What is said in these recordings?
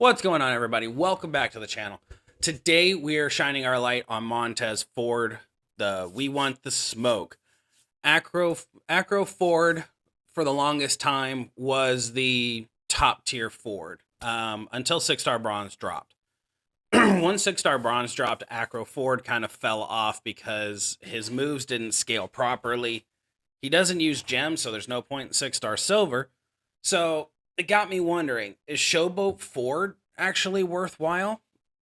What's going on, everybody? Welcome back to the channel. Today we are shining our light on Montez Ford, the We Want the Smoke. Acro Ford, for the longest time, was the top tier Ford until 6-star bronze dropped. Once 6-star bronze dropped, Acro Ford kind of fell off because his moves didn't scale properly. He doesn't use gems, so there's no point in 6-star silver. So it got me wondering, is Showboat Ford actually worthwhile?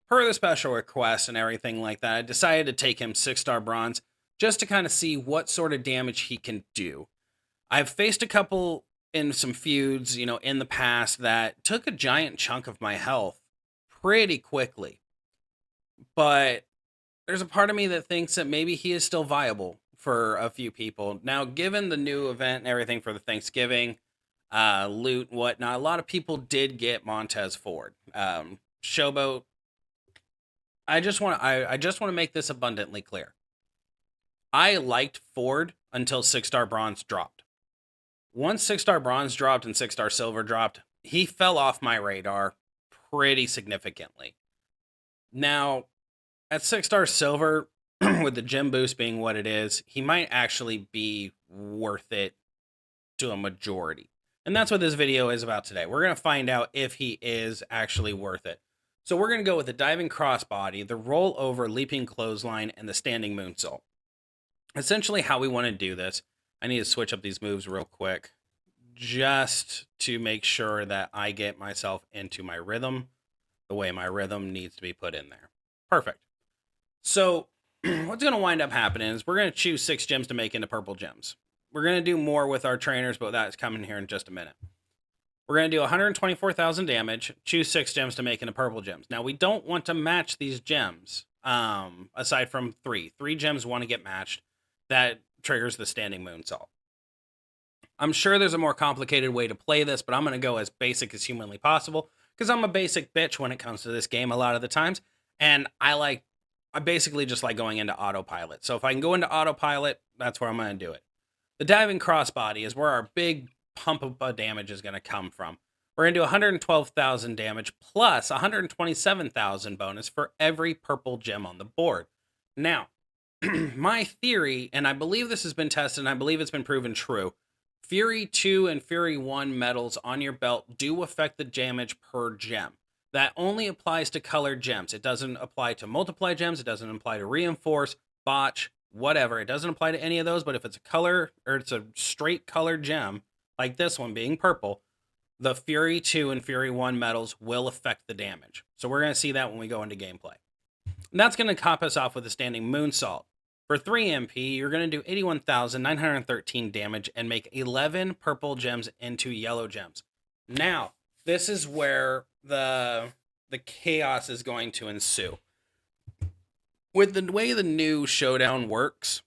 Per the special request and everything like that, I decided to take him 6-star bronze just to kind of see what sort of damage he can do. I've faced a couple in some feuds, in the past that took a giant chunk of my health pretty quickly. But there's a part of me that thinks that maybe he is still viable for a few people. Now, given the new event and everything for the Thanksgiving, loot, whatnot, a lot of people did get Montez Ford. Showboat, I just want to make this abundantly clear. I liked Ford until 6-star bronze dropped. Once 6-star bronze dropped and 6-star silver dropped, he fell off my radar pretty significantly. Now, at 6-star silver, with the gem boost being what it is, he might actually be worth it to a majority. And that's what this video is about today. We're going to find out if he is actually worth it. So we're going to go with the diving crossbody, the rollover leaping clothesline, and the standing moonsault. Essentially how we want to do this, I need to switch up these moves real quick just to make sure that I get myself into my rhythm the way my rhythm needs to be put in there. Perfect. So what's going to wind up happening is we're going to choose 6 gems to make into purple gems. We're going to do more with our trainers, but that's coming here in just a minute. We're going to do 124,000 damage, choose 6 gems to make into purple gems. Now, we don't want to match these gems, aside from 3. 3 gems want to get matched. That triggers the standing moonsault. I'm sure there's a more complicated way to play this, but I'm going to go as basic as humanly possible, because I'm a basic bitch when it comes to this game a lot of the times, and I basically just like going into autopilot. So if I can go into autopilot, that's where I'm going to do it. The diving crossbody is where our big pump of damage is going to come from. We're going to do 112,000 damage plus 127,000 bonus for every purple gem on the board. Now, my theory, and I believe this has been tested, and I believe it's been proven true, Fury 2 and Fury 1 medals on your belt do affect the damage per gem. That only applies to colored gems. It doesn't apply to multiply gems. It doesn't apply to reinforce, botch, whatever. It doesn't apply to any of those, but if it's a color or it's a straight colored gem, like this one being purple, the Fury 2 and Fury 1 medals will affect the damage. So we're going to see that when we go into gameplay. And that's going to top us off with a standing moonsault. For 3 MP, you're going to do 81,913 damage and make 11 purple gems into yellow gems. Now, this is where the chaos is going to ensue. With the way the new showdown works,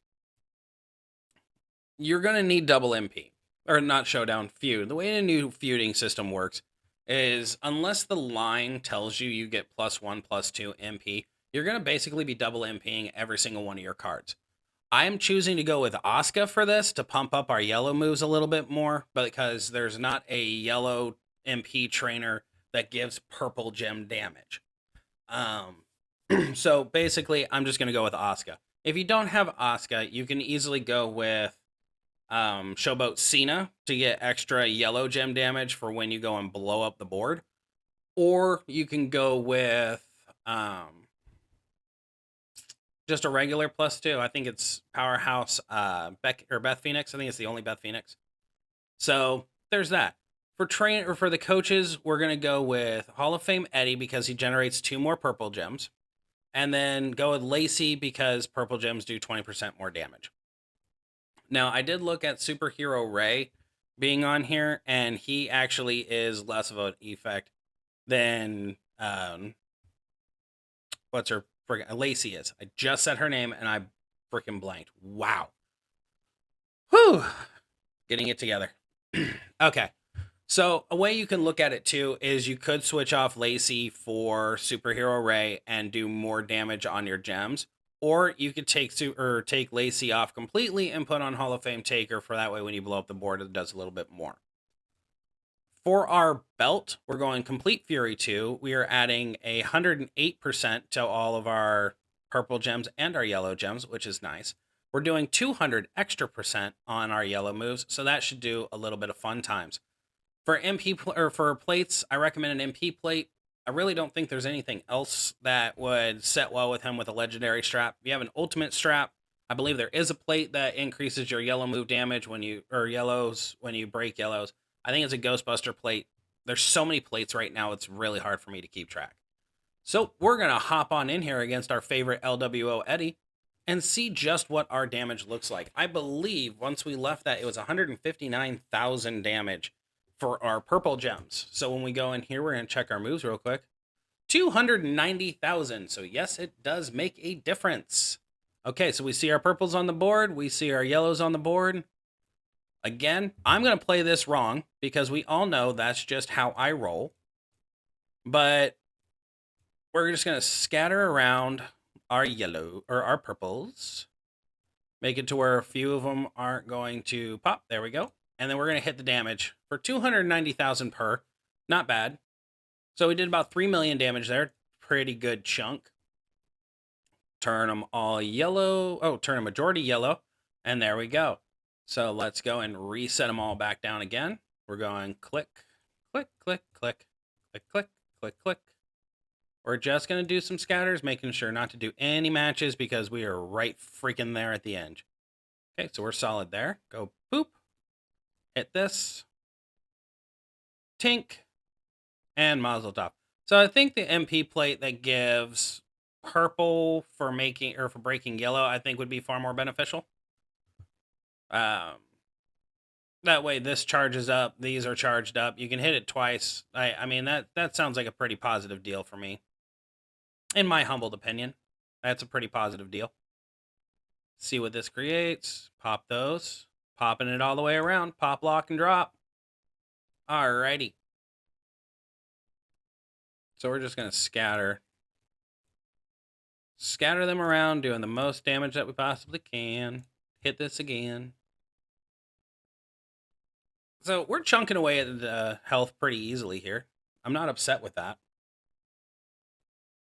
you're going to need double MP. Or not showdown, feud. The way the new feuding system works is unless the line tells you get +1, +2 MP, you're going to basically be double MPing every single one of your cards. I am choosing to go with Asuka for this to pump up our yellow moves a little bit more, because there's not a yellow MP trainer that gives purple gem damage. So basically, I'm just going to go with Asuka. If you don't have Asuka, you can easily go with Showboat Cena to get extra yellow gem damage for when you go and blow up the board. Or you can go with just a regular +2. I think it's Powerhouse Beth Phoenix. I think it's the only Beth Phoenix. So there's that. For the coaches, we're going to go with Hall of Fame Eddie because he generates 2 more purple gems. And then go with Lacey because purple gems do 20% more damage. Now, I did look at Superhero Ray being on here, and he actually is less of an effect than Lacey is. I just said her name, and I freaking blanked. Wow. Whew. Getting it together. Okay. So a way you can look at it too is you could switch off Lacey for Superhero Ray and do more damage on your gems, or you could take Lacey off completely and put on Hall of Fame Taker for that way when you blow up the board it does a little bit more. For our belt, we're going Complete Fury 2. We are adding 108% to all of our purple gems and our yellow gems, which is nice. We're doing 200 extra percent on our yellow moves, so that should do a little bit of fun times. For for plates, I recommend an MP plate. I really don't think there's anything else that would set well with him with a legendary strap. If you have an ultimate strap, I believe there is a plate that increases your yellow move damage when you break yellows. I think it's a Ghostbuster plate. There's so many plates right now, it's really hard for me to keep track. So we're going to hop on in here against our favorite LWO Eddie and see just what our damage looks like. I believe once we left that, it was 159,000 damage for our purple gems. So when we go in here, we're going to check our moves real quick. 290,000. So yes, it does make a difference. Okay, so we see our purples on the board. We see our yellows on the board. Again, I'm going to play this wrong because we all know that's just how I roll. But we're just going to scatter around our yellow or our purples. Make it to where a few of them aren't going to pop. There we go. And then we're going to hit the damage for 290,000 per. Not bad. So we did about 3 million damage there. Pretty good chunk. Turn them all yellow. Oh, turn a majority yellow. And there we go. So let's go and reset them all back down again. We're going click, click, click, click, click, click, click, click. We're just going to do some scatters, making sure not to do any matches because we are right freaking there at the end. Okay, so we're solid there. Go boop. Hit this. Tink. And Mazel Tov. So I think the MP plate that gives purple for breaking yellow, I think would be far more beneficial. That way this charges up, these are charged up. You can hit it twice. I mean, that sounds like a pretty positive deal for me. In my humbled opinion, that's a pretty positive deal. See what this creates. Pop those. Popping it all the way around. Pop, lock, and drop. Alrighty. So we're just going to scatter them around, doing the most damage that we possibly can. Hit this again. So we're chunking away at the health pretty easily here. I'm not upset with that.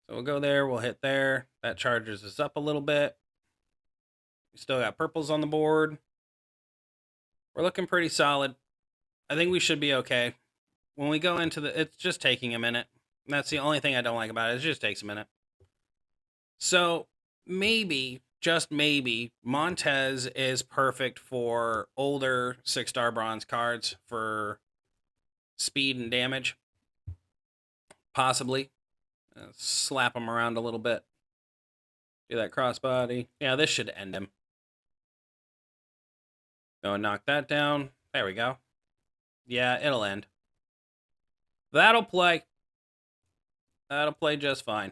So we'll go there, we'll hit there. That charges us up a little bit. We still got purples on the board. We're looking pretty solid. I think we should be okay. When we go into it's just taking a minute. That's the only thing I don't like about it. It just takes a minute. So maybe, just maybe, Montez is perfect for older 6-star bronze cards for speed and damage. Possibly. Slap him around a little bit. Do that crossbody. Yeah, this should end him. Go and knock that down. There we go. Yeah, it'll end. That'll play. That'll play just fine.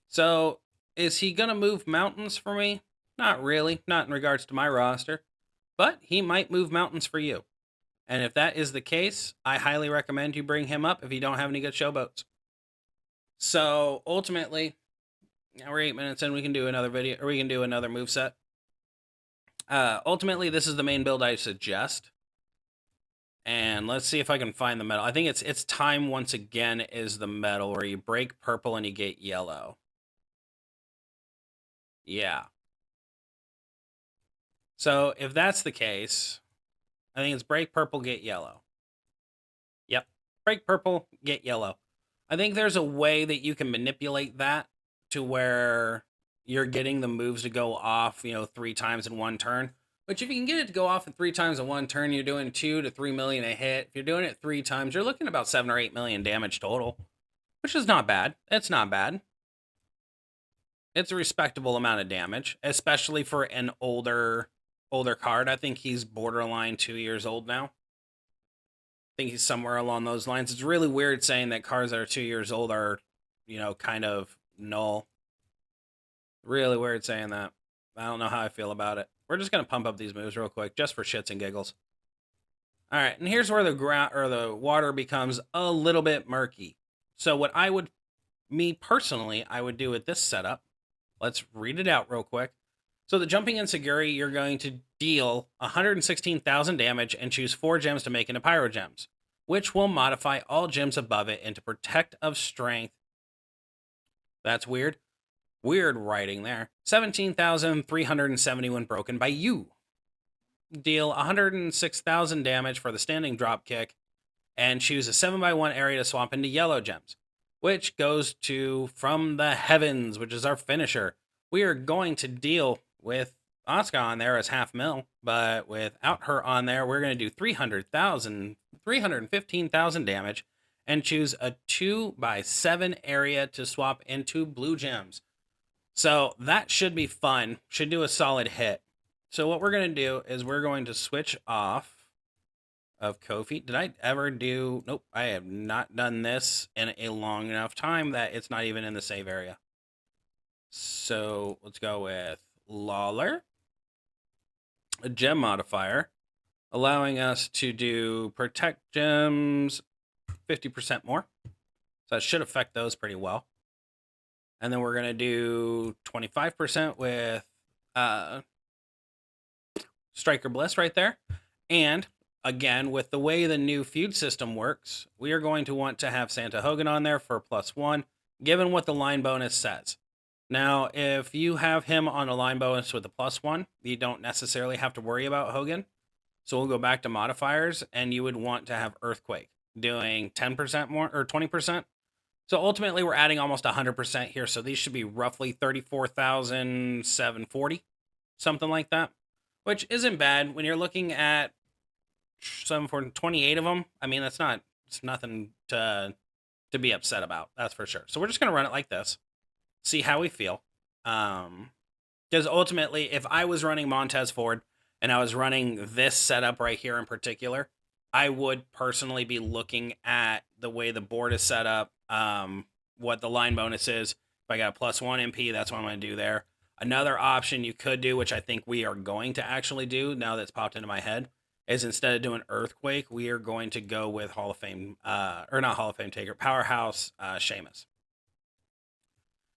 So, is he going to move mountains for me? Not really. Not in regards to my roster. But he might move mountains for you. And if that is the case, I highly recommend you bring him up if you don't have any good showboats. So, ultimately, now we're 8 minutes in. We can do another video, or we can do another moveset. Ultimately, this is the main build I suggest. And let's see if I can find the metal. I think it's time once again is the metal where you break purple and you get yellow. Yeah. So if that's the case, I think it's break purple, get yellow. Yep. Break purple, get yellow. I think there's a way that you can manipulate that to where you're getting the moves to go off, 3 times in one turn. But if you can get it to go off in 3 times in one turn, you're doing 2 to 3 million a hit. If you're doing it 3 times, you're looking at about 7 or 8 million damage total, which is not bad. It's not bad. It's a respectable amount of damage, especially for an older card. I think he's borderline 2 years old now. I think he's somewhere along those lines. It's really weird saying that cards that are 2 years old are, kind of null. Really weird saying that. I don't know how I feel about it. We're just going to pump up these moves real quick, just for shits and giggles. All right, and here's where the water becomes a little bit murky. So what me personally, I would do with this setup, let's read it out real quick. So the jumping Insecurity, you're going to deal 116,000 damage and choose 4 gems to make into Pyro Gems, which will modify all gems above it into Protect of Strength. That's weird. Weird writing there. 17,371 broken by you. Deal 106,000 damage for the standing drop kick and choose a 7x1 area to swap into yellow gems, which goes to From the Heavens, which is our finisher. We are going to deal with Asuka on there as half mil, but without her on there, we're going to do 315,000 damage and choose a 2x7 area to swap into blue gems. So that should be fun. Should do a solid hit. So what we're going to do is we're going to switch off of Kofi. Did I ever do... Nope, I have not done this in a long enough time that it's not even in the save area. So let's go with Lawler. A gem modifier, allowing us to do Protect Gems 50% more. So that should affect those pretty well. And then we're going to do 25% with Striker Bliss right there. And again, with the way the new feud system works, we are going to want to have Santa Hogan on there for +1, given what the line bonus says. Now, if you have him on a line bonus with a +1, you don't necessarily have to worry about Hogan. So we'll go back to modifiers, and you would want to have Earthquake doing 10% more or 20%. So ultimately, we're adding almost 100% here. So these should be roughly 34,740, something like that, which isn't bad when you're looking at 28 of them. I mean, it's nothing to be upset about. That's for sure. So we're just going to run it like this, see how we feel. Because ultimately, if I was running Montez Ford and I was running this setup right here in particular, I would personally be looking at the way the board is set up, what the line bonus is. If I got a +1 MP, that's what I'm going to do there. Another option you could do, which I think we are going to actually do now that's popped into my head, is instead of doing Earthquake, we are going to go with Hall of Fame, or not Hall of Fame taker, Powerhouse Sheamus.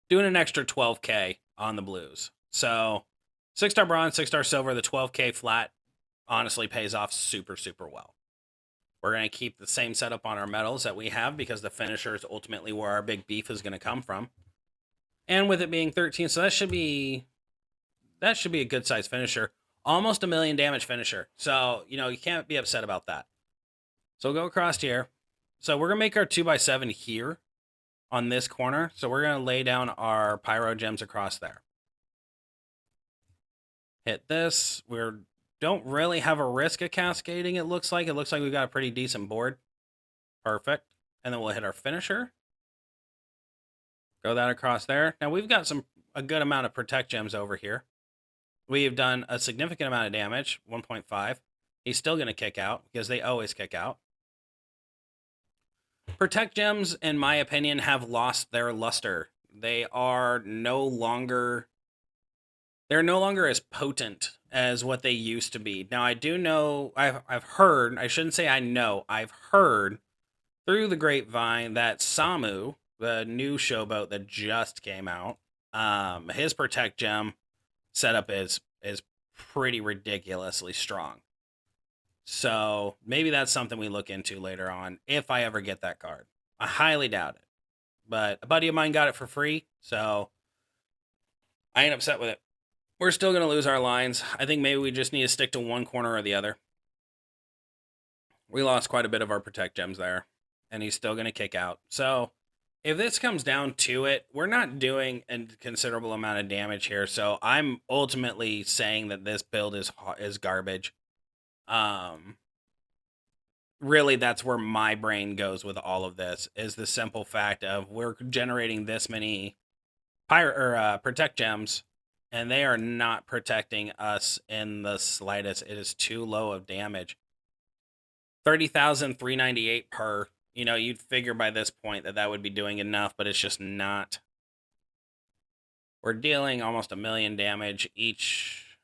Doing an extra 12K on the blues. So 6-star bronze, 6-star silver, the 12K flat honestly pays off super, super well. We're going to keep the same setup on our medals that we have because the finisher is ultimately where our big beef is going to come from. And with it being 13, so that should be a good size finisher. Almost a million damage finisher. So, you can't be upset about that. So we'll go across here. So we're going to make our 2x7 here on this corner. So we're going to lay down our pyro gems across there. Hit this. We don't really have a risk of cascading, it looks like. It looks like we've got a pretty decent board. Perfect. And then we'll hit our finisher. Go that across there. Now we've got a good amount of protect gems over here. We've done a significant amount of damage, 1.5. He's still going to kick out because they always kick out. Protect gems, in my opinion, have lost their luster. They are no longer as potent as what they used to be. Now, I do know, I've heard, I shouldn't say I know, I've heard through the grapevine that Samu, the new showboat that just came out, his Protect Gem setup is pretty ridiculously strong. So maybe that's something we look into later on if I ever get that card. I highly doubt it. But a buddy of mine got it for free, so I ain't upset with it. We're still going to lose our lines. I think maybe we just need to stick to one corner or the other. We lost quite a bit of our Protect Gems there, and he's still going to kick out. So if this comes down to it, we're not doing a considerable amount of damage here. So I'm ultimately saying that this build is garbage. Really, that's where my brain goes with all of this, is the simple fact of we're generating this many Protect Gems, and they are not protecting us in the slightest. It is too low of damage. 30,398 per. You'd figure by this point that would be doing enough, but it's just not. We're dealing almost 1 million damage each.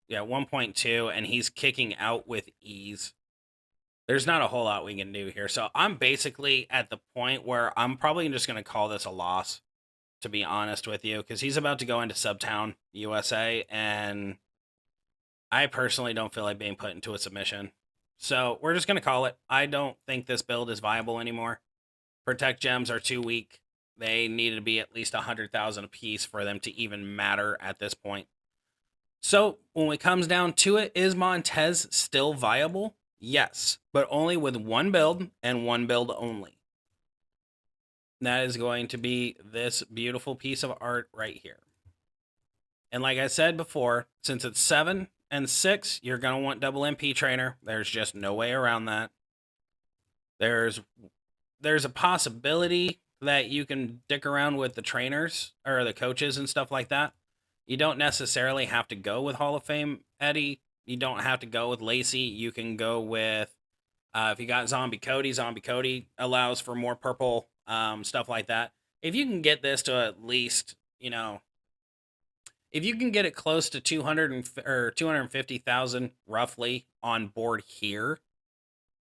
Yeah, 1.2, and he's kicking out with ease. There's not a whole lot we can do here. So I'm basically at the point where I'm probably just going to call this a loss. to be honest with you, because he's about to go into Subtown USA, and I personally don't feel like being put into a submission. So we're just going to call it. I don't think this build is viable anymore. Protect gems are too weak. They needed to be at least 100,000 apiece for them to even matter at this point. So when it comes down to it, is Montez still viable? Yes, but only with one build and one build only. That is going to be this beautiful piece of art right here. And like I said before, since it's 7 and 6, you're going to want double MP trainer. There's just no way around that. There's a possibility that you can dick around with the trainers or the coaches and stuff like that. You don't necessarily have to go with Hall of Fame Eddie. You don't have to go with Lacey. You can go with, if you got Zombie Cody allows for more purple, stuff like that. If you can get this to at least, if you can get it close to 200 or 250,000 roughly on board here,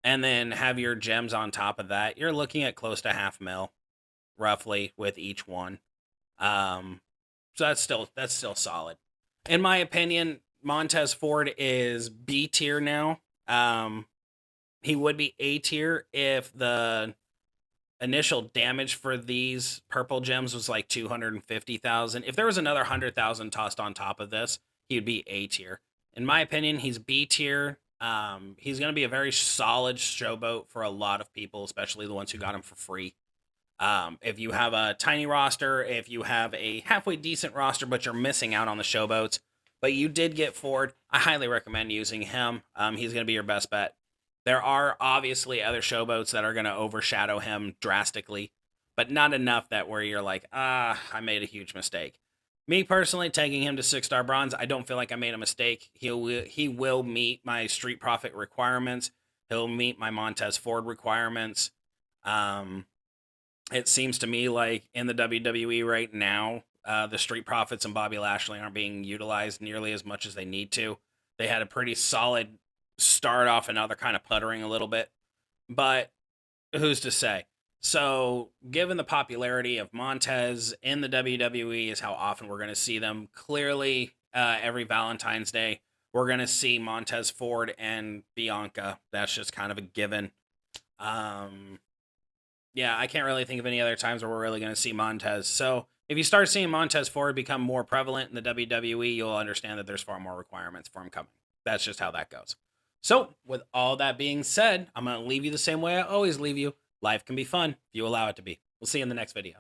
and then have your gems on top of that, you're looking at close to $500,000 roughly with each one. So that's still solid. In my opinion, Montez Ford is B tier now. He would be A tier if the initial damage for these purple gems was like 250,000. If there was another 100,000 tossed on top of this, he would be A tier. In my opinion, he's B tier. He's going to be a very solid showboat for a lot of people, especially the ones who got him for free. If you have a tiny roster, if you have a halfway decent roster, but you're missing out on the showboats, but you did get Ford, I highly recommend using him. He's going to be your best bet. There are obviously other showboats that are going to overshadow him drastically, but not enough that where you're like, I made a huge mistake. Me personally, taking him to 6-star bronze, I don't feel like I made a mistake. He will meet my Street Profit requirements. He'll meet my Montez Ford requirements. It seems to me like in the WWE right now, the Street Profits and Bobby Lashley aren't being utilized nearly as much as they need to. They had a pretty solid start off, and now they're kind of puttering a little bit. But who's to say? So, given the popularity of Montez in the WWE is how often we're going to see them. Clearly, every Valentine's Day, we're going to see Montez Ford and Bianca. That's just kind of a given. Yeah, I can't really think of any other times where we're really going to see Montez. So, if you start seeing Montez Ford become more prevalent in the WWE, you'll understand that there's far more requirements for him coming. That's just how that goes. So, with all that being said, I'm going to leave you the same way I always leave you. Life can be fun if you allow it to be. We'll see you in the next video.